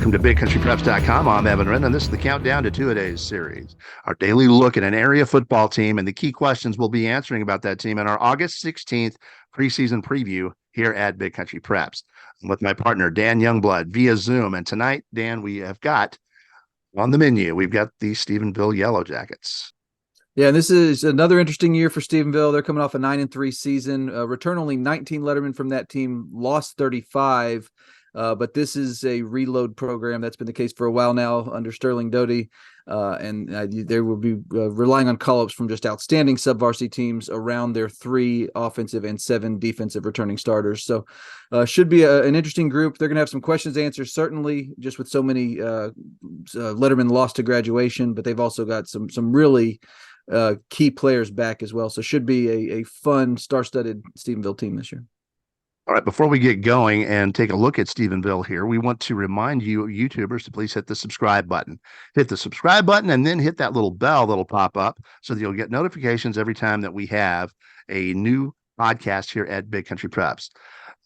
Welcome to BigCountryPreps.com. I'm Evan Wren, and this is the Countdown to Two-A-Days series, our daily look at an area football team and the key questions we'll be answering about that team in our August 16th preseason preview here at Big Country Preps. I'm with my partner, Dan Youngblood, via Zoom. And tonight, Dan, we have got on the menu, we've got the Stephenville Yellow Jackets. Yeah, and this is another interesting year for Stephenville. They're coming off a 9-3 season. Return only 19 lettermen from that team, lost 35. But this is a reload program. That's been the case for a while now under Sterling Doty. They will be relying on call-ups from just outstanding sub-varsity teams around their 3 offensive and 7 defensive returning starters. So should be an interesting group. They're going to have some questions answered, certainly, just with so many lettermen lost to graduation. But they've also got some really key players back as well. So should be a fun, star-studded Stephenville team this year. All right, before we get going and take a look at Stephenville here, we want to remind you YouTubers to please hit the subscribe button. Hit the subscribe button and then hit that little bell that'll pop up so that you'll get notifications every time that we have a new podcast here at Big Country Preps.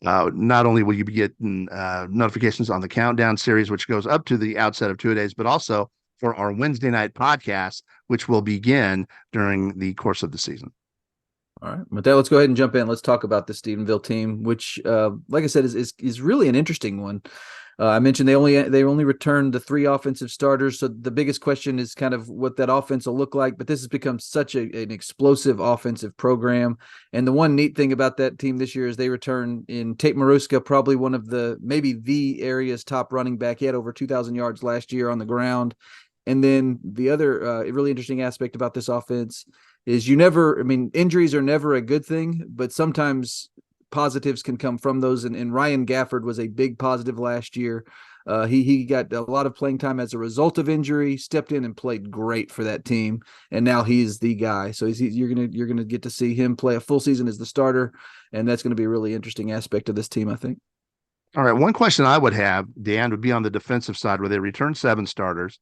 Not only will you be getting notifications on the Countdown series, which goes up to the outset of Two-A-Days, but also for our Wednesday night podcast, which will begin during the course of the season. All right. With that, let's go ahead and jump in. Let's talk about the Stephenville team, which, like I said, is really an interesting one. I mentioned they only returned the 3 offensive starters, so the biggest question is kind of what that offense will look like. But this has become such an explosive offensive program, and the one neat thing about that team this year is they return in Tate Maruska, probably one of maybe the area's top running back. He had over 2,000 yards last year on the ground. And then the other really interesting aspect about this offense is injuries are never a good thing, but sometimes positives can come from those. And Ryan Gafford was a big positive last year. He got a lot of playing time as a result of injury, stepped in and played great for that team. And now he's the guy. So you're going to get to see him play a full season as the starter. And that's going to be a really interesting aspect of this team, I think. All right. One question I would have, Dan, would be on the defensive side where they returned 7 starters.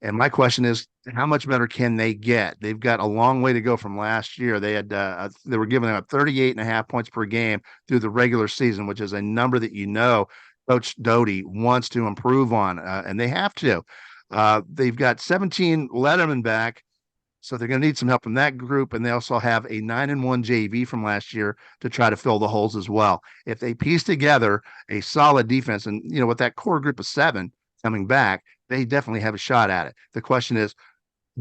And my question is, how much better can they get? They've got a long way to go from last year. They were giving up 38.5 points per game through the regular season, which is a number that Coach Doty wants to improve on, and they have to. They've got 17 lettermen back, so they're going to need some help from that group. And they also have a 9-1 JV from last year to try to fill the holes as well. If they piece together a solid defense, and with that core group of 7 coming back, they definitely have a shot at it. The question is,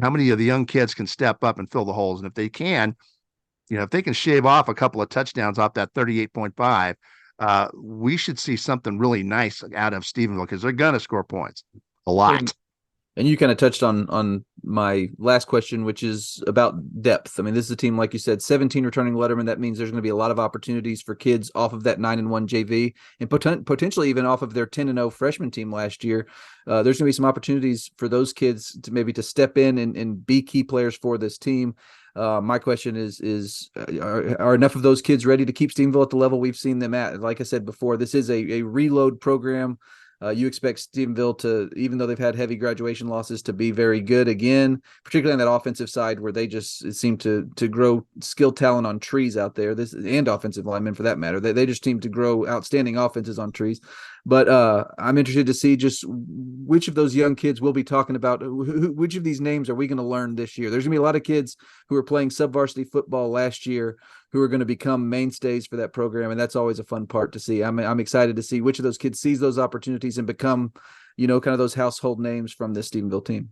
how many of the young kids can step up and fill the holes? And if they can, if they can shave off a couple of touchdowns off that 38.5, we should see something really nice out of Stephenville because they're going to score points a lot. And you kind of touched on my last question, which is about depth. I mean, this is a team, like you said, 17 returning lettermen. That means there's going to be a lot of opportunities for kids off of that 9-1 JV and potentially even off of their 10-0 freshman team last year. There's going to be some opportunities for those kids to step in and be key players for this team. My question is are enough of those kids ready to keep Stephenville at the level we've seen them at? Like I said before, this is a reload program. You expect Stephenville to, even though they've had heavy graduation losses, to be very good again, particularly on that offensive side where they just seem to grow skill talent on trees out there. And offensive linemen for that matter. They just seem to grow outstanding offenses on trees. But I'm interested to see just which of those young kids we'll be talking about. Which of these names are we going to learn this year? There's going to be a lot of kids who are playing sub-varsity football last year who are going to become mainstays for that program, and that's always a fun part to see. I'm excited to see which of those kids sees those opportunities and become, kind of those household names from this Stephenville team.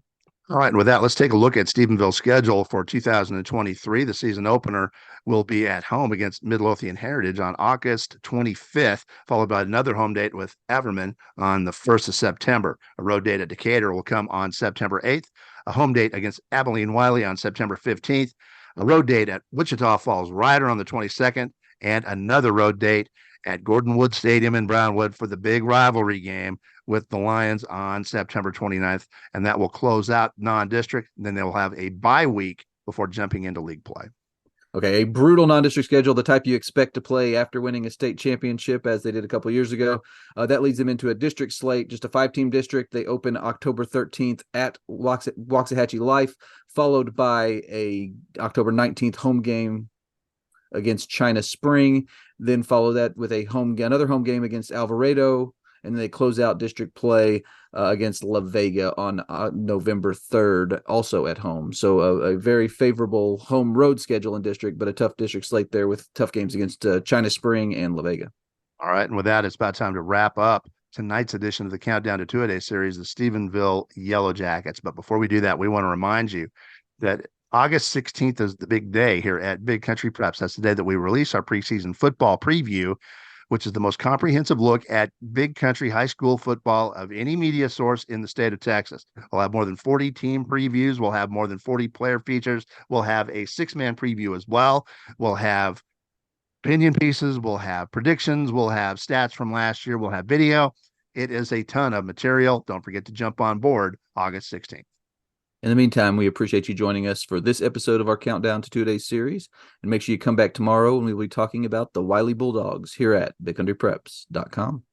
All right, and with that, let's take a look at Stephenville's schedule for 2023. The season opener will be at home against Midlothian Heritage on August 25th, followed by another home date with Everman on the 1st of September. A road date at Decatur will come on September 8th, a home date against Abilene Wiley on September 15th, a road date at Wichita Falls Rider on the 22nd, and another road date at Gordon Wood Stadium in Brownwood for the big rivalry game with the Lions on September 29th. And that will close out non-district. Then they'll have a bye week before jumping into league play. Okay, a brutal non-district schedule, the type you expect to play after winning a state championship, as they did a couple of years ago. That leads them into a district slate, just a 5-team district. They open October 13th at Waxahachie Life, followed by a October 19th home game against China Spring. Then follow that with another home game against Alvarado, and then they close out district play against La Vega on November 3rd, also at home. So a very favorable home road schedule in district, but a tough district slate there with tough games against China Spring and La Vega. All right. And with that, it's about time to wrap up tonight's edition of the Countdown to Two-A-Day series, the Stephenville Yellow Jackets. But before we do that, we want to remind you that August 16th is the big day here at Big Country Preps. That's the day that we release our preseason football preview, which is the most comprehensive look at Big Country high school football of any media source in the state of Texas. We'll have more than 40 team previews. We'll have more than 40 player features. We'll have a 6-man preview as well. We'll have opinion pieces. We'll have predictions. We'll have stats from last year. We'll have video. It is a ton of material. Don't forget to jump on board August 16th. In the meantime, we appreciate you joining us for this episode of our Countdown to Two-A-Days series. And make sure you come back tomorrow when we'll be talking about the Wiley Bulldogs here at BigCountryPreps.com.